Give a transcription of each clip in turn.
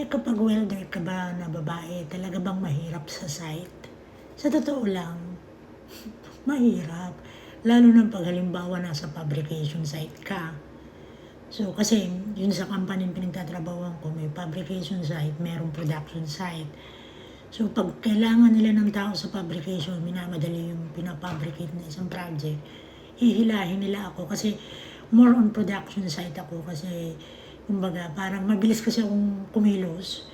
kapag welder ka ba na babae, talaga bang mahirap sa site? Sa totoo lang, mahirap. Lalo na pag halimbawa nasa fabrication site ka. So, kasi yun sa company pinagtatrabahuan ko, may fabrication site, merong production site. So, pag kailangan nila ng tao sa fabrication, minamadali yung pinafabricate na isang project, hihilahin nila ako kasi more on production site ako kasi kumbaga parang mabilis kasi akong kumilos.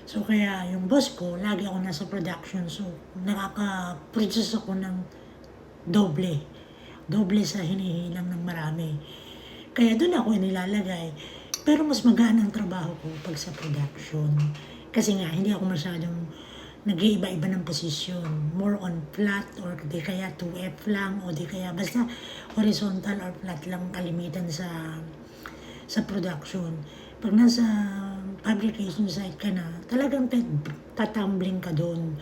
So, kaya yung boss ko, lagi ako nasa production. So, nakaka-produce ako ng doble. Doble sa hinihilang ng marami. Kaya doon ako inilalagay. Pero mas magaan ang trabaho ko pag sa production. Kasi nga, hindi ako masyadong nag-iiba-iba ng posisyon. More on flat or di kaya 2F lang o di kaya basta horizontal or flat lang kalimitan sa production. Pag nasa fabrication site ka na, talagang tatumbling ka doon.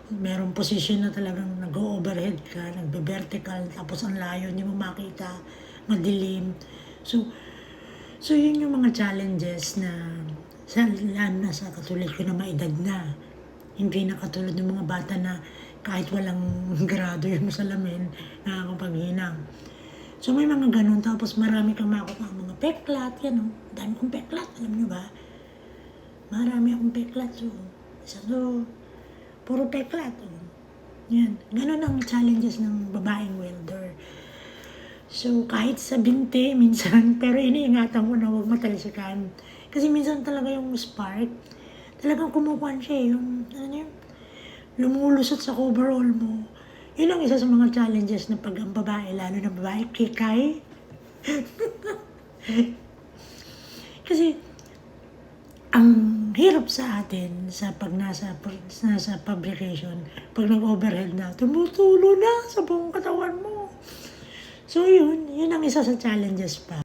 Merong position na talagang nag-overhead ka, nagbe-vertical, tapos ang layo, hindi mo makita, madilim. So yun yung mga challenges na lalo na sa katulad ko na maedad na. Hindi na katulad ng mga bata na kahit walang grado yung salamin, nakakapaghinang. So may mga ganun, tapos marami kang makukuha mga peklat, yan o. Dami kong peklat, alam nyo ba? Marami akong peklat, so puro peklat, Yan, ganun ang challenges ng babaeng welder. So kahit sa binti, minsan, pero iniingatan ko na huwag matalsikan. Kasi minsan talaga yung spark, talagang kumukuhan siya, yung, lumulusot sa coverall mo. Yun ang isa sa mga challenges na pag ang babae, lalo na babae, kikay. Kasi, ang hirap sa atin sa pag nasa fabrication, pag nag-overhead na, tumutulo na sa buong katawan mo. So yun ang isa sa challenges pa.